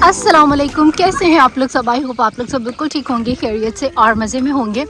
अस्सलामुअलैकुम, कैसे हैं आप लोग सब। आई होप आप लोग सब बिल्कुल ठीक होंगे, खैरियत से और मज़े में होंगे।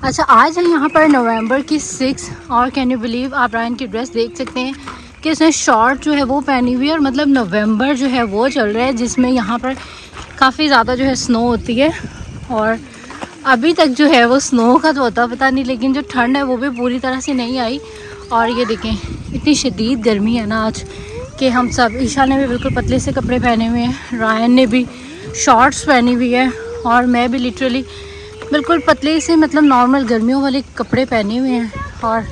अच्छा, आज है यहाँ पर नवंबर की 6 और कैन यू बिलीव, आप रायन की ड्रेस देख सकते हैं कि इसने शॉर्ट जो है वो पहनी हुई है। और मतलब नवंबर जो है वो चल रहा है जिसमें यहाँ पर काफ़ी ज़्यादा जो है स्नो होती है। और अभी तक जो है वो स्नो का तो होता पता नहीं, लेकिन जो ठंड है वो भी पूरी तरह से नहीं आई। और ये देखें, इतनी शदीद गर्मी है ना आज कि हम सब, ईशा ने भी बिल्कुल पतले से कपड़े पहने हुए हैं, रायन ने भी शॉर्ट्स पहनी हुई है और मैं भी लिटरली बिल्कुल पतले से, मतलब नॉर्मल गर्मियों वाले कपड़े पहने हुए हैं। और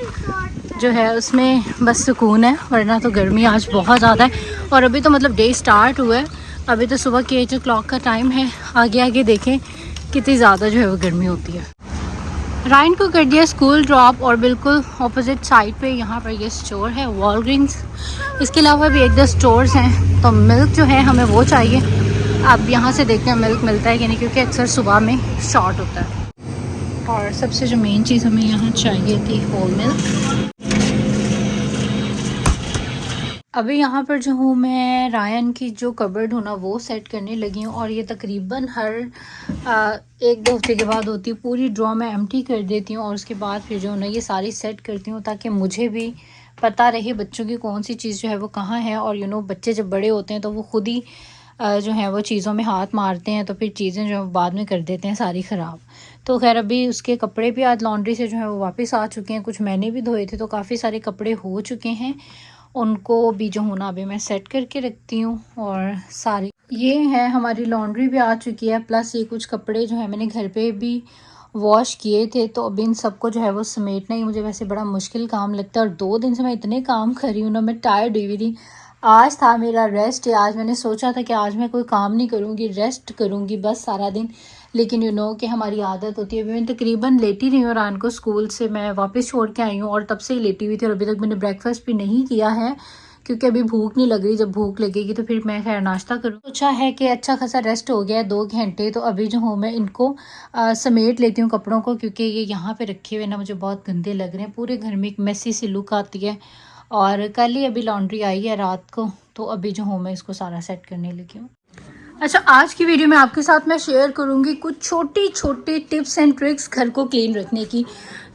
जो है उसमें बस सुकून है, वरना तो गर्मी आज बहुत ज़्यादा है। और अभी तो मतलब डे स्टार्ट हुआ है, अभी तो सुबह के 8 o'clock का टाइम है। आगे आगे देखें कितनी ज़्यादा जो है वो गर्मी होती है। रायन को कर दिया स्कूल ड्रॉप और बिल्कुल ऑपोजिट साइड पे यहाँ पर ये स्टोर है वॉलग्रीन्स। इसके अलावा भी 1-2 स्टोर्स हैं। तो मिल्क जो है हमें वो चाहिए। अब यहाँ से देखते हैं मिल्क मिलता है कि नहीं, क्योंकि अक्सर सुबह में शॉर्ट होता है। और सबसे जो मेन चीज़ हमें यहाँ चाहिए थी होल मिल्क। अभी यहाँ पर जो हूँ मैं, रायन की जो कबर्ड हूँ ना वो सेट करने लगी हूँ। और ये तकरीबन हर 1-2 हफ्ते के बाद होती है। पूरी ड्रॉ मैं एम्प्टी कर देती हूँ और उसके बाद फिर जो है ना ये सारी सेट करती हूँ, ताकि मुझे भी पता रहे बच्चों की कौन सी चीज़ जो है वो कहाँ है। और बच्चे जब बड़े होते हैं तो वो खुद ही जो है वो चीज़ों में हाथ मारते हैं, तो फिर चीज़ें जो है बाद में कर देते हैं सारी ख़राब। तो खैर अभी उसके कपड़े भी आज लॉन्ड्री से जो है वो वापस आ चुके हैं। कुछ मैंने भी धोए थे, तो काफ़ी सारे कपड़े हो चुके हैं। उनको भी जो हूँ ना अभी मैं सेट करके रखती हूँ। और सारी ये है हमारी लॉन्ड्री भी आ चुकी है, प्लस ये कुछ कपड़े जो है मैंने घर पे भी वॉश किए थे। तो अभी इन सबको जो है वो समेटना ही मुझे वैसे बड़ा मुश्किल काम लगता है। और 2 दिन से मैं इतने काम कर रही हूँ ना, मैं टायर्ड हुई थी। आज था मेरा रेस्ट। आज मैंने सोचा था कि आज मैं कोई काम नहीं करूँगी, रेस्ट करूँगी बस सारा दिन। लेकिन कि हमारी आदत होती है। अभी मैं तकरीबन लेटी रही हूँ। रान को स्कूल से मैं वापस छोड़ के आई हूँ और तब से ही लेटी हुई थी। और अभी तक मैंने ब्रेकफास्ट भी नहीं किया है, क्योंकि अभी भूख नहीं लग रही। जब भूख लगेगी तो फिर मैं खैर नाश्ता करूँ। सोचा है कि अच्छा खासा रेस्ट हो गया है 2 घंटे, तो अभी जो हूँ मैं इनको समेट लेती हूँ कपड़ों को, क्योंकि ये यहाँ पे रखे हुए ना मुझे बहुत गंदे लग रहे हैं। पूरे घर में एक मेसी सी लुक आती है। और कल ही अभी लॉन्ड्री आई है रात को, तो अभी जो हूँ मैं इसको सारा सेट करने लगी हूँ। अच्छा, आज की वीडियो में आपके साथ मैं शेयर करूंगी कुछ छोटी छोटी टिप्स एंड ट्रिक्स घर को क्लीन रखने की,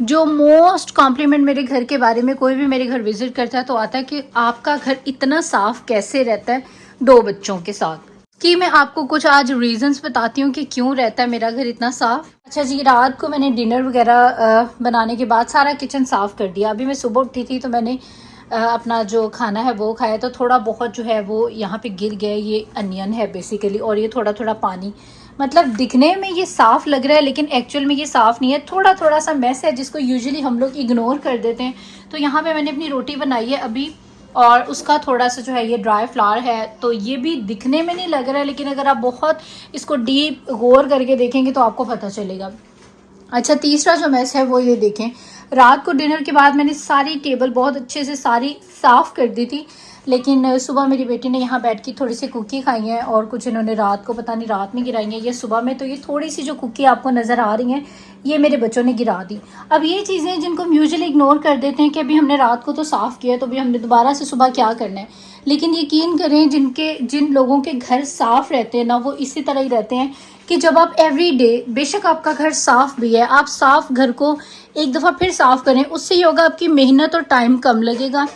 जो मोस्ट कॉम्प्लीमेंट मेरे घर के बारे में कोई भी मेरे घर विजिट करता है तो आता है कि आपका घर इतना साफ कैसे रहता है 2 बच्चों के साथ। कि मैं आपको कुछ आज रीजंस बताती हूँ कि क्यों रहता है मेरा घर इतना साफ। अच्छा जी, रात को मैंने डिनर वगैरह बनाने के बाद सारा किचन साफ कर दिया। अभी मैं सुबह उठी थी तो मैंने अपना जो खाना है वो खाया, तो थोड़ा बहुत जो है वो यहाँ पे गिर गया। ये अनियन है बेसिकली, और ये थोड़ा थोड़ा पानी, मतलब दिखने में ये साफ़ लग रहा है लेकिन एक्चुअल में ये साफ़ नहीं है। थोड़ा थोड़ा सा मैस है जिसको यूजुअली हम लोग इग्नोर कर देते हैं। तो यहाँ पे मैंने अपनी रोटी बनाई है अभी, और उसका थोड़ा सा जो है ये ड्राई फ्लावर है, तो ये भी दिखने में नहीं लग रहा है, लेकिन अगर आप बहुत इसको डीप गौर करके देखेंगे तो आपको पता चलेगा। अच्छा, तीसरा जो मैस है वो ये देखें, रात को डिनर के बाद मैंने सारी टेबल बहुत अच्छे से सारी साफ़ कर दी थी, लेकिन सुबह मेरी बेटी ने यहाँ बैठ के थोड़ी सी कुकी खाई हैं और कुछ इन्होंने रात को पता नहीं रात में गिराई हैं या सुबह में। तो ये थोड़ी सी जो कुकी आपको नज़र आ रही हैं ये मेरे बच्चों ने गिरा दी। अब ये चीज़ें जिनको हम यूजुअली इग्नोर कर देते हैं कि अभी हमने रात को तो साफ़ किया तो अभी हमने दोबारा से सुबह क्या करना है, लेकिन यकीन करें जिन लोगों के घर साफ़ रहते हैं ना वो इसी तरह ही रहते हैं कि जब आप एवरी डे, बेशक आपका घर साफ़ भी है, आप साफ़ घर को एक दफ़ा फिर साफ़ करें, उससे ही होगा आपकी मेहनत और टाइम कम लगेगा।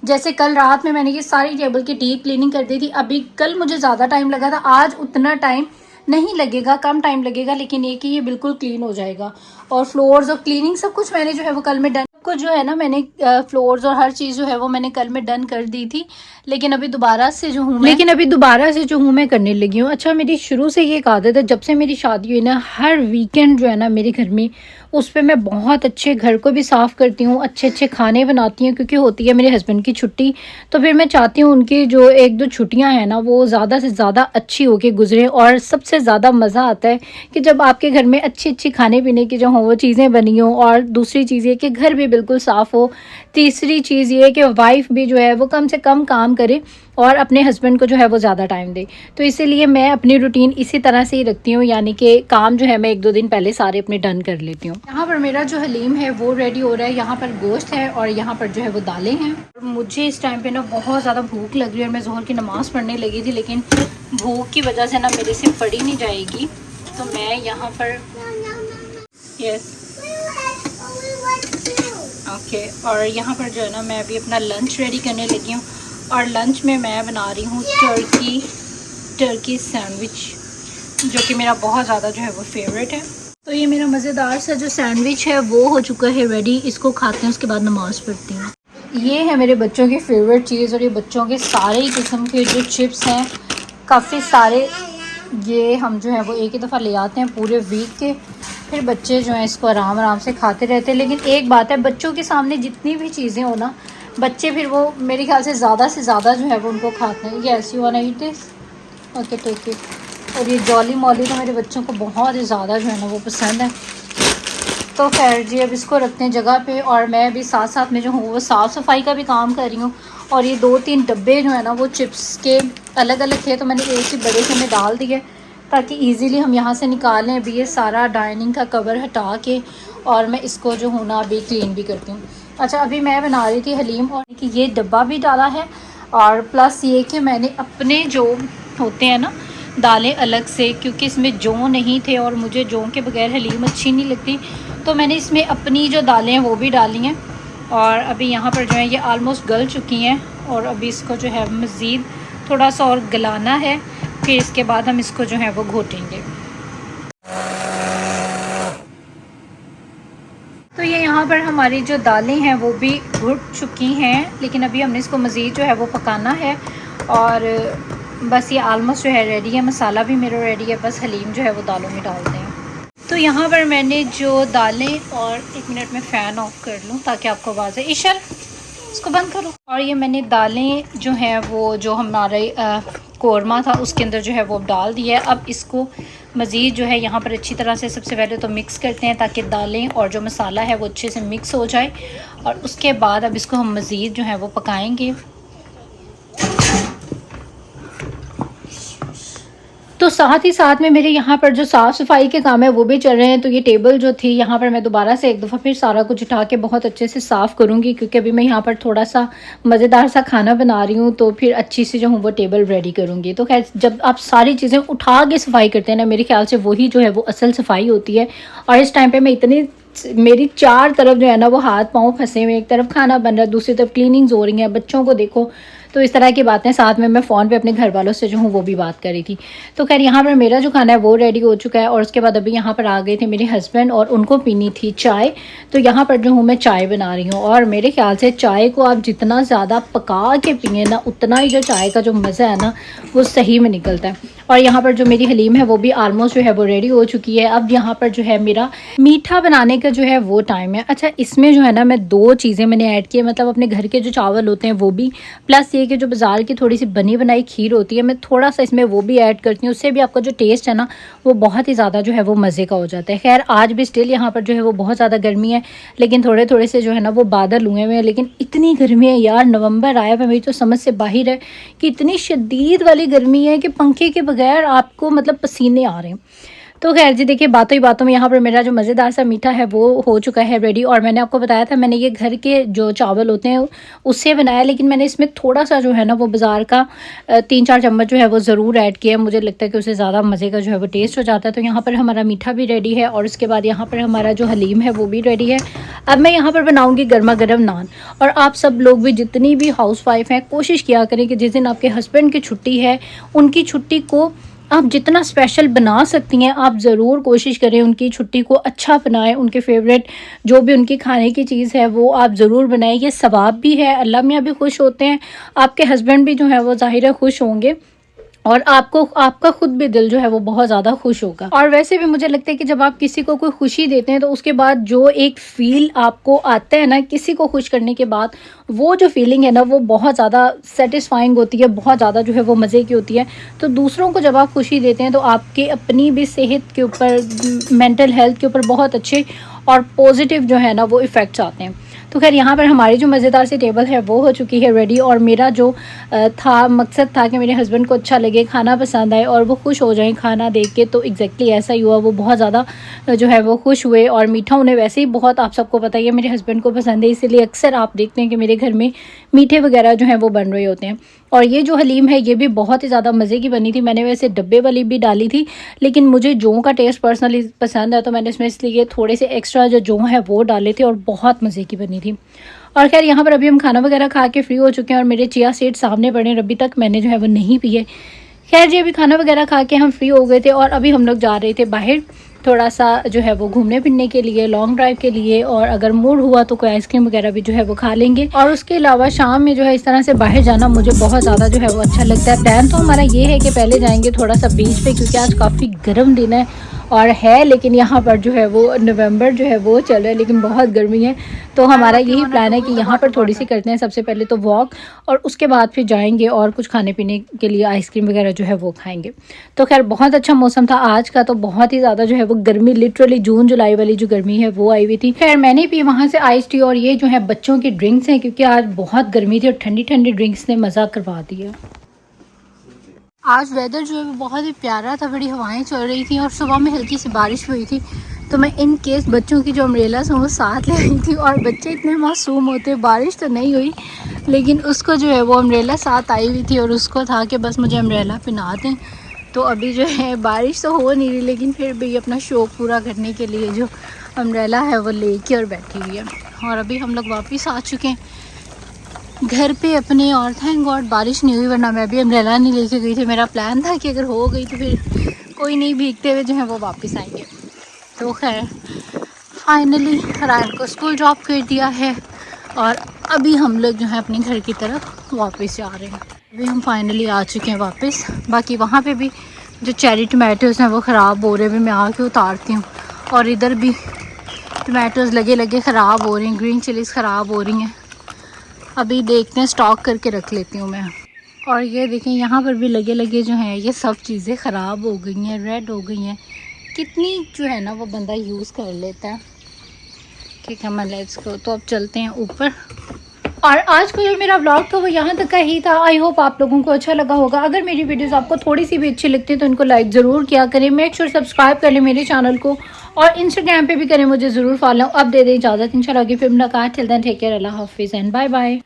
जैसे कल रात में मैंने ये सारी टेबल की डीप क्लीनिंग कर दी थी। अभी कल मुझे ज़्यादा टाइम लगा था, आज उतना टाइम नहीं लगेगा, कम टाइम लगेगा, लेकिन ये कि ये बिल्कुल क्लीन हो जाएगा। और फ्लोर्स और क्लीनिंग सब कुछ मैंने जो है वो कल में डन, कुछ जो है ना मैंने फ्लोर्स और हर चीज़ जो है वो मैंने कल में डन कर दी थी, लेकिन अभी दोबारा से जो हूँ मैं करने लगी हूँ। अच्छा, मेरी शुरू से ये एक आदत है, जब से मेरी शादी हुई ना, हर वीकेंड जो है ना मेरे घर में, उस पर मैं बहुत अच्छे घर को भी साफ़ करती हूँ, अच्छे अच्छे खाने बनाती हूँ, क्योंकि होती है मेरे हस्बैंड की छुट्टी। तो फिर मैं चाहती हूँ उनकी जो 1-2 छुट्टियाँ हैं ना वो ज़्यादा से ज़्यादा अच्छी होके गुजरे। और सबसे ज़्यादा मज़ा आता है कि जब आपके घर में अच्छी अच्छी खाने पीने की जो हो वो चीज़ें बनी हो, और दूसरी चीज़ ये कि घर भी बिल्कुल साफ़ हो। तीसरी चीज़ ये कि वाइफ भी जो है वो कम से कम काम करे और अपने हस्बैंड को जो है वो ज़्यादा टाइम दे। तो इसीलिए मैं अपनी रूटीन इसी तरह से ही रखती हूँ, यानी कि काम जो है मैं 1-2 दिन पहले सारे अपने डन कर लेती हूँ। यहाँ पर मेरा जो हलीम है वो रेडी हो रहा है, यहाँ पर गोश्त है और यहाँ पर जो है वो दालें हैं। मुझे इस टाइम पे ना बहुत ज़्यादा भूख लग रही है और मैं ज़ोहर की नमाज़ पढ़ने लगी थी, लेकिन भूख की वजह से ना मेरे से पड़ी नहीं जाएगी, तो मैं यहाँ पर यस ओके और यहाँ पर जो है ना मैं अभी अपना लंच रेडी करने लगी हूँ। और लंच में मैं बना रही हूँ टर्की सैंडविच, जो कि मेरा बहुत ज़्यादा जो है वो फेवरेट है। तो ये मेरा मज़ेदार सा जो सैंडविच है वो हो चुका है रेडी। इसको खाते हैं, उसके बाद नमाज़ पढ़ती हूँ। ये है मेरे बच्चों की फेवरेट चीज़, और ये बच्चों के सारे ही किस्म के जो चिप्स हैं, काफ़ी सारे ये हम जो है वो एक ही दफ़ा ले आते हैं पूरे वीक के। फिर बच्चे जो हैं इसको आराम आराम से खाते रहते हैं। लेकिन एक बात है, बच्चों के सामने जितनी भी चीज़ें हो ना, बच्चे फिर वो मेरे ख्याल से ज़्यादा जो है वो उनको खाते हैं। Yes you want to eat this, okay take it. और ये जॉली मॉली तो मेरे बच्चों को बहुत ही ज़्यादा जो है ना वो पसंद है। तो खैर जी, अब इसको रखते हैं जगह पे, और मैं भी साथ साथ में जो हूँ वो साफ़ सफाई का भी काम कर रही हूँ। और ये 2-3 डब्बे जो है ना वो चिप्स के अलग अलग थे, तो मैंने एक ही बड़े से में डाल दिए ताकि इजीली हम यहाँ से निकालें। अभी ये सारा डाइनिंग का कवर हटा के और मैं इसको जो हूँ ना अभी क्लीन भी करती हूँ। अच्छा, अभी मैं बना रही थी हलीम, और कि ये डब्बा भी डाला है, और प्लस ये कि मैंने अपने जो होते हैं ना दालें अलग से, क्योंकि इसमें जौ नहीं थे और मुझे जौ के बगैर हलीम अच्छी नहीं लगती, तो मैंने इसमें अपनी जो दालें हैं वो भी डाली हैं। और अभी यहाँ पर जो है ये आलमोस्ट गल चुकी हैं, और अभी इसको जो है मज़ीद थोड़ा सा और गलाना है, फिर इसके बाद हम इसको जो है वो घोटेंगे। तो ये यहाँ पर हमारी जो दालें हैं वो भी घुट चुकी हैं, लेकिन अभी हमने इसको मज़ीद जो है वो पकाना है। और बस ये आलमोस्ट जो है रेडी है, मसाला भी मेरा रेडी है, बस हलीम जो है वो दालों में डालते हैं। तो यहाँ पर मैंने जो दालें, और 1 मिनट में फ़ैन ऑफ कर लूँ ताकि आपको आवाज़ है, ईशल इसको बंद करो। और ये मैंने दालें जो हैं वो जो हमारे कोरमा था उसके अंदर जो है वो डाल दिया है। अब इसको मज़ीद जो है यहाँ पर अच्छी तरह से सबसे पहले तो मिक्स करते हैं ताकि दालें और जो मसाला है वो अच्छे से मिक्स हो जाए, और उसके बाद अब इसको हम मज़ीद जो है वो पकाएंगे। तो साथ ही साथ में मेरे यहाँ पर जो साफ़ सफाई के काम है वो भी चल रहे हैं। तो ये टेबल जो थी यहाँ पर मैं दोबारा से एक दफ़ा फिर सारा कुछ उठा के बहुत अच्छे से साफ़ करूँगी, क्योंकि अभी मैं यहाँ पर थोड़ा सा मज़ेदार सा खाना बना रही हूँ, तो फिर अच्छी से जो हूँ वो टेबल रेडी करूँगी। तो खैर, जब आप सारी चीज़ें उठा के सफाई करते हैं ना, मेरे ख्याल से वही जो है वो असल सफाई होती है। और इस टाइम पर मैं इतनी, मेरी 4 तरफ जो है ना वो हाथ पाँव फंसे हुए, एक तरफ खाना बन रहा है, दूसरी तरफ क्लीनिंग्स हो रही हैं, बच्चों को देखो, तो इस तरह की बातें। साथ में मैं फ़ोन पे अपने घर वालों से जो हूँ वो भी बात कर रही थी। तो खैर यहाँ पर मेरा जो खाना है वो रेडी हो चुका है, और उसके बाद अभी यहाँ पर आ गए थे मेरे हस्बैंड, और उनको पीनी थी चाय। तो यहाँ पर जो हूँ मैं चाय बना रही हूँ, और मेरे ख्याल से चाय को आप जितना ज़्यादा पका के पिए ना, उतना ही जो चाय का जो मज़ा है ना वो सही में निकलता है। और यहाँ पर जो मेरी हलीम है वो भी आलमोस्ट जो है वो रेडी हो चुकी है। अब यहाँ पर जो है मेरा मीठा बनाने का जो है वो टाइम है। अच्छा, इसमें जो है ना मैं 2 चीज़ें मैंने ऐड की है, मतलब अपने घर के जो चावल होते हैं वो भी, प्लस ये कि जो बाज़ार की थोड़ी सी बनी बनाई खीर होती है, मैं थोड़ा सा इसमें वो भी ऐड करती हूँ। उससे भी आपका जो टेस्ट है ना वो बहुत ही ज़्यादा जो है वो मज़े का हो जाता है। खैर, आज भी स्टिल यहाँ पर जो है वो बहुत ज़्यादा गर्मी है, लेकिन थोड़े थोड़े से जो है ना वो बादल हुए हुए हैं। लेकिन इतनी गर्मी है यार, नवंबर आया हुआ, मेरी तो समझ से बाहर है कि इतनी शदीद वाली गर्मी है कि पंखे के बगैर आपको मतलब पसीने आ रहे हैं। तो खैर जी, देखिए, बातों ही बातों में यहाँ पर मेरा जो मज़ेदार सा मीठा है वो हो चुका है रेडी। और मैंने आपको बताया था मैंने ये घर के जो चावल होते हैं उससे बनाया, लेकिन मैंने इसमें थोड़ा सा जो है ना वो बाज़ार का 3-4 चम्मच जो है वो ज़रूर ऐड किया। मुझे लगता है कि उससे ज़्यादा मज़े का जो है वो टेस्ट हो जाता है। तो यहाँ पर हमारा मीठा भी रेडी है, और उसके बाद यहाँ पर हमारा जो हलीम है वो भी रेडी है। अब मैं यहाँ पर बनाऊँगी गर्मा गर्म नान। और आप सब लोग भी, जितनी भी हाउसवाइफ हैं, कोशिश किया करें कि जिस दिन आपके हस्बैंड की छुट्टी है, उनकी छुट्टी को आप जितना स्पेशल बना सकती हैं आप ज़रूर कोशिश करें उनकी छुट्टी को अच्छा बनाएं। उनके फेवरेट जो भी उनकी खाने की चीज़ है वो आप ज़रूर बनाएं। ये सवाब भी है, अल्लाह मियाँ भी खुश होते हैं, आपके हस्बैंड भी जो है वो ज़ाहिर है खुश होंगे, और आपका खुद भी दिल जो है वो बहुत ज़्यादा खुश होगा। और वैसे भी मुझे लगता है कि जब आप किसी को कोई खुशी देते हैं तो उसके बाद जो एक फ़ील आपको आता है ना किसी को खुश करने के बाद, वो जो फीलिंग है ना वो बहुत ज़्यादा सेटिस्फाइंग होती है, बहुत ज़्यादा जो है वो मज़े की होती है। तो दूसरों को जब आप खुशी देते हैं तो आपके अपनी भी सेहत के ऊपर, मेंटल हेल्थ के ऊपर बहुत अच्छे और पॉजिटिव जो है ना वो इफ़ेक्ट्स आते हैं। तो खैर, यहाँ पर हमारी जो मज़ेदार सी टेबल है वो हो चुकी है रेडी। और मेरा जो मकसद था कि मेरे हस्बैंड को अच्छा लगे, खाना पसंद आए और वो खुश हो जाएं खाना देख के, तो एग्जैक्टली ऐसा ही हुआ। वो बहुत ज़्यादा जो है वो खुश हुए। और मीठा उन्हें वैसे ही बहुत, आप सबको पता ही है, मेरे हस्बैंड को पसंद है, इसीलिए अक्सर आप देखते हैं कि मेरे घर में मीठे वगैरह जो हैं वो बन रहे होते हैं। और ये जो हलीम है ये भी बहुत ही ज़्यादा मज़े की बनी थी। मैंने वैसे डब्बे वाली भी डाली थी, लेकिन मुझे जौ का टेस्ट पर्सनली पसंद है, तो मैंने इसमें इसलिए थोड़े से एक्स्ट्रा जो जौ है वो डाले थे और बहुत मज़े की बनी थी। और खैर यहाँ पर अभी हम खाना वगैरह खा के फ्री हो चुके हैं और मेरे चिया सीड्स सामने पड़े हैं, अभी तक मैंने जो है वो नहीं पिए। खैर जी, अभी खाना वगैरह खा के हम फ्री हो गए थे और अभी हम लोग जा रहे थे बाहर थोड़ा सा जो है वो घूमने फिरने के लिए, लॉन्ग ड्राइव के लिए, और अगर मूड हुआ तो कोई आइसक्रीम वगैरह भी जो है वो खा लेंगे। और उसके अलावा शाम में जो है इस तरह से बाहर जाना मुझे बहुत ज़्यादा जो है वो अच्छा लगता है। प्लान तो हमारा ये है कि पहले जाएंगे थोड़ा सा बीच पे, क्योंकि आज काफ़ी गर्म दिन है और है, लेकिन यहाँ पर जो है वो नवंबर जो है वो चल रहा है, लेकिन बहुत गर्मी है। तो हमारा यही प्लान है कि यहाँ पर थोड़ी सी करते हैं सबसे पहले तो वॉक, और उसके बाद फिर जाएंगे और कुछ खाने पीने के लिए आइसक्रीम वगैरह जो है वो खाएंगे। तो खैर बहुत अच्छा मौसम था आज का, तो बहुत ही ज़्यादा जो है वो गर्मी, लिटरली जून जुलाई वाली जो गर्मी है वो आई हुई थी। खैर मैंने पी वहाँ से आइस टी, और ये जो है बच्चों की ड्रिंक्स हैं, क्योंकि आज बहुत गर्मी थी और ठंडी ठंडी ड्रिंक्स ने मज़ा करवा दिया। आज वेदर जो है वो बहुत ही प्यारा था, बड़ी हवाएं चल रही थी और सुबह में हल्की सी बारिश हुई थी। तो मैं इन केस बच्चों की जो अम्ब्रेलास हैं वो साथ ले आई थी, और बच्चे इतने मासूम होते, बारिश तो नहीं हुई लेकिन उसको जो है वो अम्ब्रेला साथ आई हुई थी और उसको था कि बस मुझे अम्ब्रेला पहना दें। तो अभी जो है बारिश तो हो नहीं रही, लेकिन फिर भी अपना शौक़ पूरा करने के लिए जो अम्ब्रेला है वो लेके और बैठी हुई है। और अभी हम लोग वापस आ चुके हैं घर पे अपने, और थैंक गॉड बारिश नहीं हुई, वरना मैं भी अम्ब्रेला नहीं लेके गई थी। मेरा प्लान था कि अगर हो गई तो फिर कोई नहीं भीगते हुए जो है वो वापस आएंगे। तो खैर फाइनली रायन को स्कूल ड्रॉप कर दिया है और अभी हम लोग जो है अपने घर की तरफ वापस जा रहे हैं। अभी हम फाइनली आ चुके हैं वापस। बाकी वहाँ पे भी जो चेरी टमाटोज़ हैं वो ख़राब हो रहे हैं, मैं आके उतारती हूँ। और इधर भी टमाटोज़ लगे लगे ख़राब हो रही हैं, ग्रीन चिलीज़ ख़राब हो रही हैं। अभी देखते हैं, स्टॉक करके रख लेती हूँ मैं। और ये देखें यहाँ पर भी लगे लगे जो हैं ये सब चीज़ें ख़राब हो गई हैं, रेड हो गई हैं। कितनी जो है ना वो बंदा यूज़ कर लेता है। ठीक है, मैं लेट्स गो। तो अब चलते हैं ऊपर। और आज का जो मेरा व्लॉग था वो यहाँ तक का ही था। आई होप आप लोगों को अच्छा लगा होगा। अगर मेरी वीडियोस आपको थोड़ी सी भी अच्छी लगती है तो इनको लाइक ज़रूर किया करें। मेक श्योर सब्सक्राइब कर लें मेरे चैनल को, और इंस्टाग्राम पे भी करें, मुझे ज़रूर फॉलो। अब दे दें इजाज़त, इंशाल्लाह की फिर मुलाकात। टिल देन टेक केयर, अल्लाह हाफिज़ एंड बाय बाय।